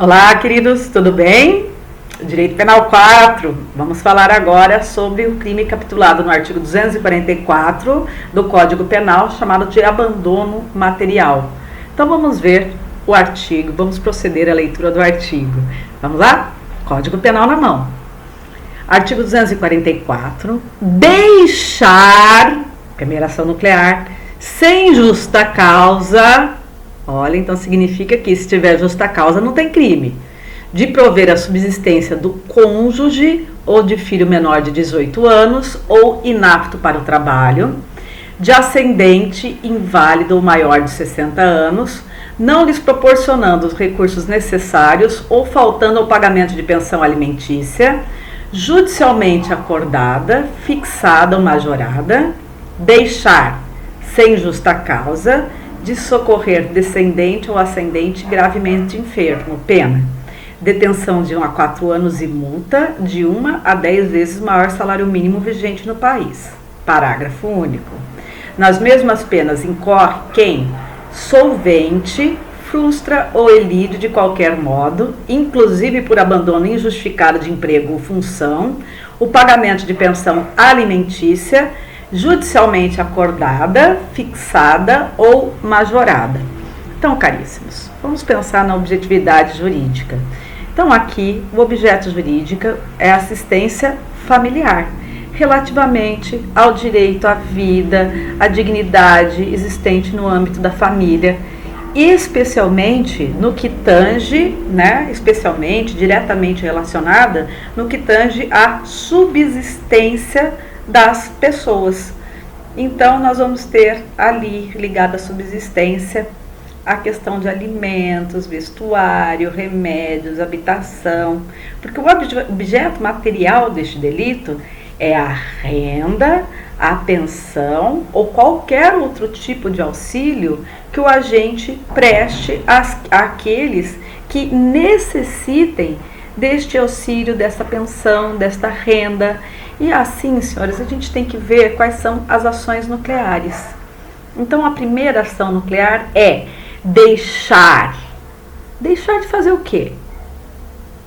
Olá, queridos, tudo bem? Direito Penal 4. Vamos falar agora sobre o crime capitulado no artigo 244 do Código Penal, chamado de abandono material. Então vamos ver o artigo, vamos proceder à leitura do artigo. Vamos lá? Código Penal na mão. Artigo 244. Deixar, primeira ação nuclear, sem justa causa. Olha, então significa que se tiver justa causa não tem crime. De prover a subsistência do cônjuge ou de filho menor de 18 anos ou inapto para o trabalho, de ascendente inválido ou maior de 60 anos, não lhes proporcionando os recursos necessários ou faltando ao pagamento de pensão alimentícia, judicialmente acordada, fixada ou majorada, deixar sem justa causa, de socorrer descendente ou ascendente gravemente enfermo, pena, detenção de 1 a 4 anos e multa de 1 a 10 vezes maior salário mínimo vigente no país. Parágrafo único. Nas mesmas penas incorre quem solvente, frustra ou elide de qualquer modo, inclusive por abandono injustificado de emprego ou função, o pagamento de pensão alimentícia, judicialmente acordada, fixada ou majorada. Então, caríssimos, vamos pensar na objetividade jurídica. Então, aqui, o objeto jurídico é assistência familiar, relativamente ao direito à vida, à dignidade existente no âmbito da família, especialmente no que tange, especialmente, diretamente relacionada, no que tange à subsistência das pessoas. Então, nós vamos ter ali, ligada à subsistência, a questão de alimentos, vestuário, remédios, habitação, porque o objeto material deste delito é a renda, a pensão ou qualquer outro tipo de auxílio que o agente preste àqueles que necessitem deste auxílio, dessa pensão, desta renda. E assim, senhores, a gente tem que ver quais são as ações nucleares. Então, a primeira ação nuclear é deixar. Deixar de fazer o quê?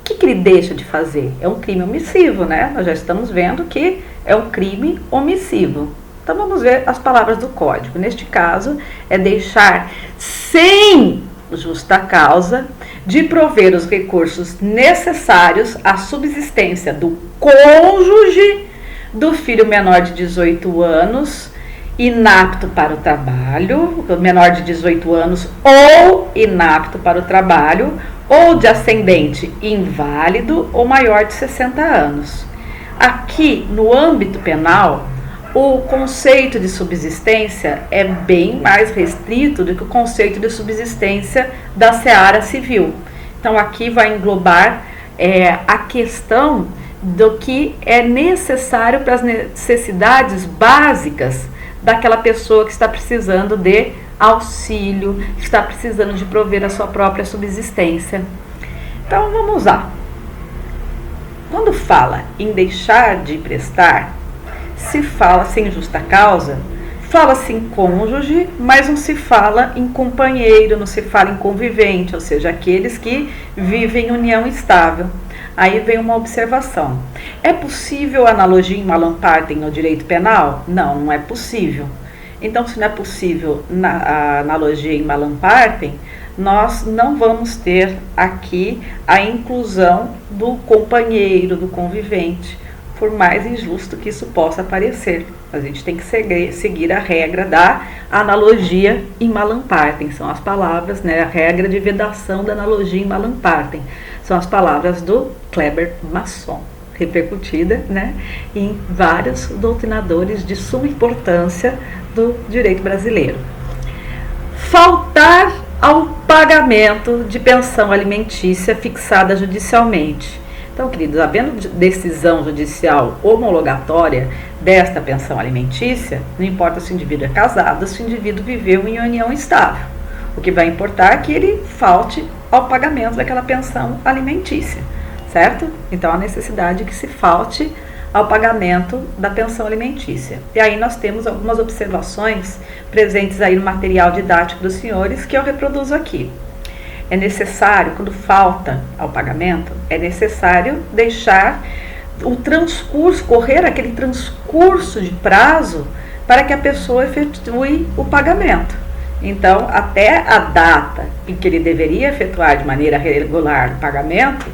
O que ele deixa de fazer? É um crime omissivo, né? Nós já estamos vendo que é um crime omissivo. Então, vamos ver as palavras do código. Neste caso, é deixar sem justa causa de prover os recursos necessários à subsistência do cônjuge, do filho menor de 18 anos, inapto para o trabalho, menor de 18 anos ou inapto para o trabalho, ou de ascendente inválido ou maior de 60 anos. Aqui, no âmbito penal, o conceito de subsistência é bem mais restrito do que o conceito de subsistência da seara civil. Então, aqui vai englobar a questão do que é necessário para as necessidades básicas daquela pessoa que está precisando de auxílio, que está precisando de prover a sua própria subsistência. Então, vamos lá. Quando fala em deixar de prestar, se fala sem justa causa, fala-se em cônjuge, mas não se fala em companheiro, não se fala em convivente, ou seja, aqueles que vivem em união estável. Aí vem uma observação. É possível analogia em malam partem no direito penal? Não, não é possível. Então, se não é possível a analogia em malam partem, nós não vamos ter aqui a inclusão do companheiro, do convivente, por mais injusto que isso possa parecer. A gente tem que seguir a regra da analogia em malam partem. São as palavras, a regra de vedação da analogia em malam partem. São as palavras do Kleber Masson, repercutida em vários doutrinadores de suma importância do direito brasileiro. Faltar ao pagamento de pensão alimentícia fixada judicialmente. Então, queridos, havendo decisão judicial homologatória desta pensão alimentícia, não importa se o indivíduo é casado, se o indivíduo viveu em união estável. O que vai importar é que ele falte ao pagamento daquela pensão alimentícia, certo? Então, a necessidade é que se falte ao pagamento da pensão alimentícia. E aí nós temos algumas observações presentes aí no material didático dos senhores que eu reproduzo aqui. é necessário, quando falta ao pagamento, é necessário deixar o transcurso, correr aquele transcurso de prazo para que a pessoa efetue o pagamento. Então, até a data em que ele deveria efetuar de maneira regular o pagamento,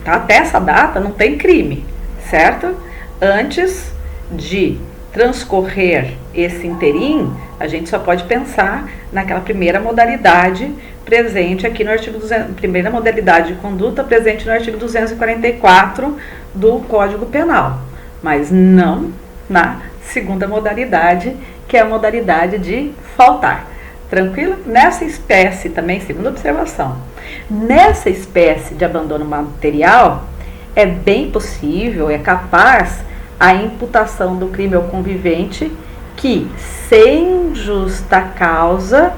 tá? Até essa data não tem crime, certo? Antes de transcorrer esse interim, a gente só pode pensar naquela primeira modalidade presente aqui no artigo 200, primeira modalidade de conduta presente no artigo 244 do Código Penal, mas não na segunda modalidade, que é a modalidade de faltar. Tranquilo? Nessa espécie também, segunda observação, nessa espécie de abandono material, é bem possível, é capaz a imputação do crime ao convivente que, sem justa causa,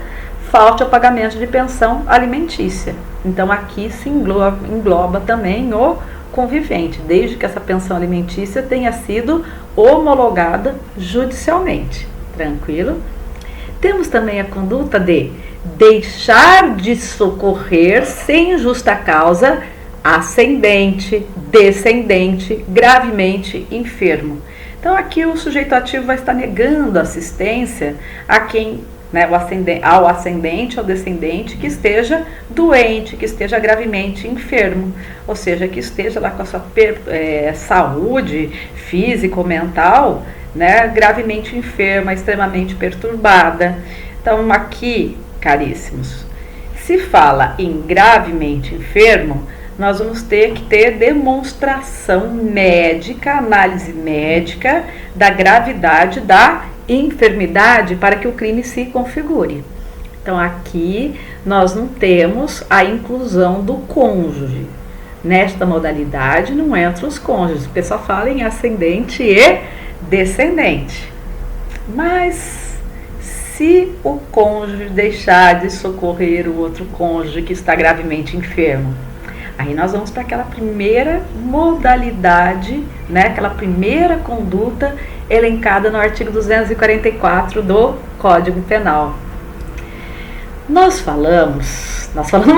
falte ao pagamento de pensão alimentícia. Então, aqui se engloba também o convivente, desde que essa pensão alimentícia tenha sido homologada judicialmente. Tranquilo? Temos também a conduta de deixar de socorrer sem justa causa ascendente, descendente, gravemente enfermo. Então, aqui o sujeito ativo vai estar negando assistência a quem, né, ao ascendente, ao descendente que esteja doente, que esteja gravemente enfermo, ou seja, que esteja lá com a sua saúde física ou mental, né, gravemente enferma, extremamente perturbada. Então, aqui, caríssimos, se fala em gravemente enfermo, nós vamos ter que ter demonstração médica, análise médica da gravidade da enfermidade para que o crime se configure. Então, aqui nós não temos a inclusão do cônjuge. Nesta modalidade não entram os cônjuges, o pessoal fala em ascendente e descendente. Mas se o cônjuge deixar de socorrer o outro cônjuge que está gravemente enfermo, aí nós vamos para aquela primeira modalidade, né, aquela primeira conduta elencada no artigo 244 do Código Penal. Nós falamos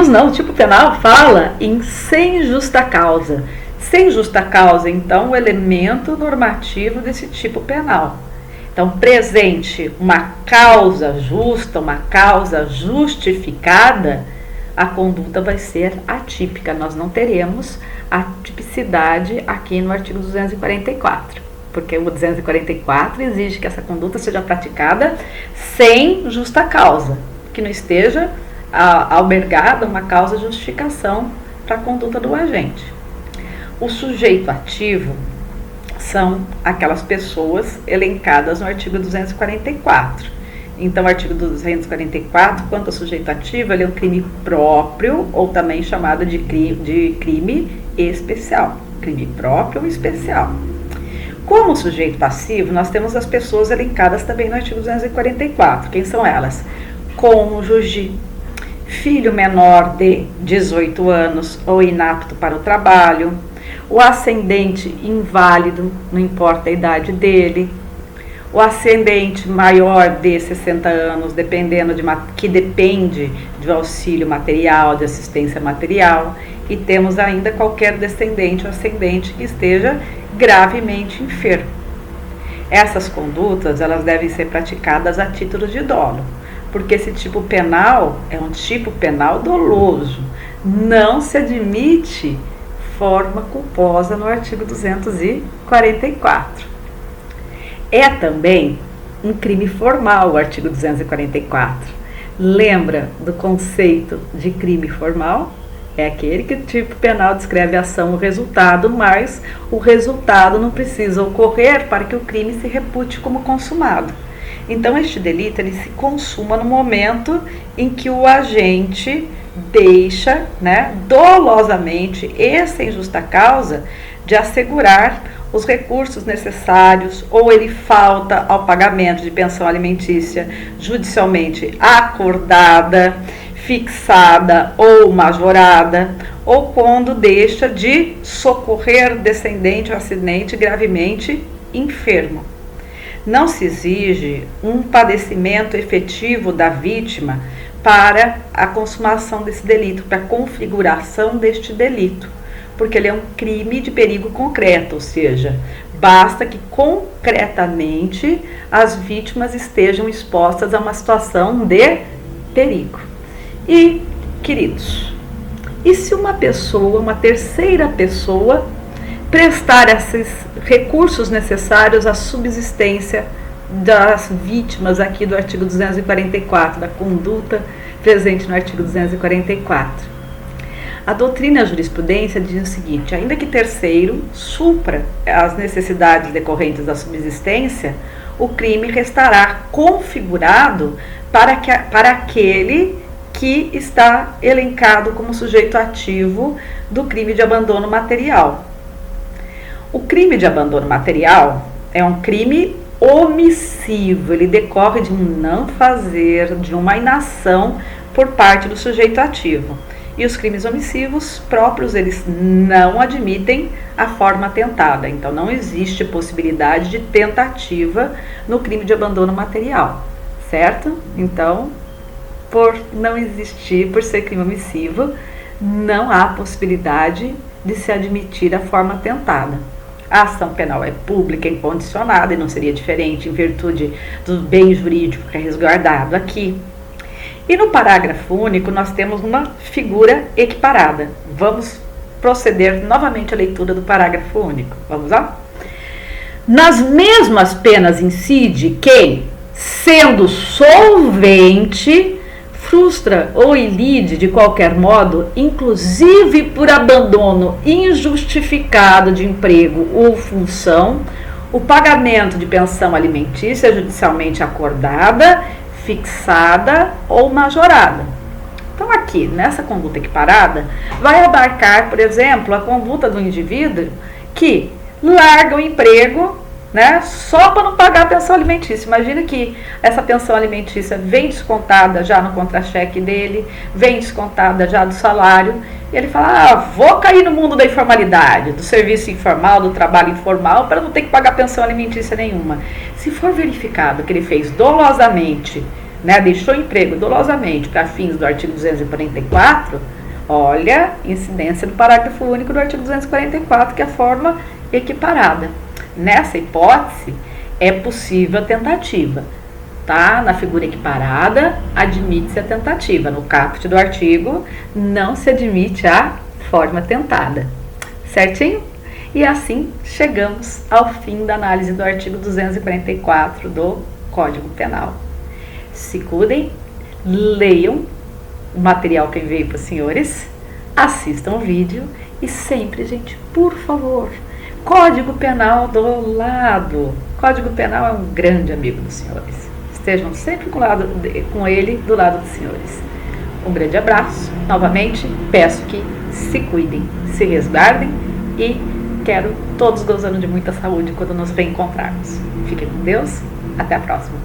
não, o tipo penal fala em sem justa causa. Sem justa causa, então, o elemento normativo desse tipo penal. Então, presente uma causa justa, uma causa justificada, a conduta vai ser atípica. Nós não teremos a tipicidade aqui no artigo 244, porque o 244 exige que essa conduta seja praticada sem justa causa, que não esteja albergada uma causa de justificação para a conduta do agente. O sujeito ativo são aquelas pessoas elencadas no artigo 244. Então, o artigo 244, quanto ao sujeito ativo, ele é um crime próprio, ou também chamado de crime especial. Crime próprio ou especial. Como sujeito passivo, nós temos as pessoas elencadas também no artigo 244. Quem são elas? Cônjuge, filho menor de 18 anos ou inapto para o trabalho, o ascendente inválido, não importa a idade dele, o ascendente maior de 60 anos, que depende de auxílio material, de assistência material, e temos ainda qualquer descendente ou ascendente que esteja gravemente enfermo. Essas condutas, elas devem ser praticadas a título de dolo, porque esse tipo penal é um tipo penal doloso, não se admite forma culposa no artigo 244. É também um crime formal o artigo 244. Lembra do conceito de crime formal? É aquele que o tipo penal descreve a ação, o resultado, mas o resultado não precisa ocorrer para que o crime se repute como consumado. Então, este delito ele se consuma no momento em que o agente deixa, né, dolosamente e sem justa causa de assegurar os recursos necessários, ou ele falta ao pagamento de pensão alimentícia judicialmente acordada, fixada ou majorada, ou quando deixa de socorrer descendente ou ascendente gravemente enfermo. Não se exige um padecimento efetivo da vítima para a consumação desse delito, para a configuração deste delito, porque ele é um crime de perigo concreto, ou seja, basta que concretamente as vítimas estejam expostas a uma situação de perigo. E, queridos, e se uma pessoa, uma terceira pessoa, prestar esses recursos necessários à subsistência das vítimas aqui do artigo 244, da conduta presente no artigo 244? A doutrina e a jurisprudência diz o seguinte: ainda que terceiro supra as necessidades decorrentes da subsistência, o crime restará configurado para aquele que está elencado como sujeito ativo do crime de abandono material. O crime de abandono material é um crime omissivo, ele decorre de um não fazer, de uma inação por parte do sujeito ativo. E os crimes omissivos próprios, eles não admitem a forma tentada, então não existe possibilidade de tentativa no crime de abandono material, certo? Então, por não existir, por ser crime omissivo, não há possibilidade de se admitir a forma tentada. A ação penal é pública, incondicionada, e não seria diferente em virtude do bem jurídico que é resguardado aqui. E no parágrafo único nós temos uma figura equiparada. Vamos proceder novamente à leitura do parágrafo único. Vamos lá? Nas mesmas penas incide quem, sendo solvente, frustra ou ilide de qualquer modo, inclusive por abandono injustificado de emprego ou função, o pagamento de pensão alimentícia judicialmente acordada, fixada ou majorada. Então aqui, nessa conduta equiparada, vai abarcar, por exemplo, a conduta do indivíduo que larga o emprego, né, só para não pagar a pensão alimentícia. Imagina que essa pensão alimentícia vem descontada já no contra-cheque dele, vem descontada já do salário, e ele fala: vou cair no mundo da informalidade, do serviço informal, do trabalho informal, para não ter que pagar pensão alimentícia nenhuma. Se for verificado que ele fez dolosamente, né, deixou o emprego dolosamente para fins do artigo 244, olha, incidência do parágrafo único do artigo 244, que é a forma equiparada. Nessa hipótese, é possível a tentativa, tá? Na figura equiparada, admite-se a tentativa. No caput do artigo, não se admite a forma tentada. Certinho? E assim chegamos ao fim da análise do artigo 244 do Código Penal. Se cuidem, leiam o material que eu enviei para os senhores, assistam o vídeo e sempre, gente, por favor, Código Penal do lado. Código Penal é um grande amigo dos senhores. Estejam sempre com ele do lado dos senhores. Um grande abraço. Novamente, peço que se cuidem, se resguardem e quero todos gozando de muita saúde quando nos reencontrarmos. Fiquem com Deus. Até a próxima.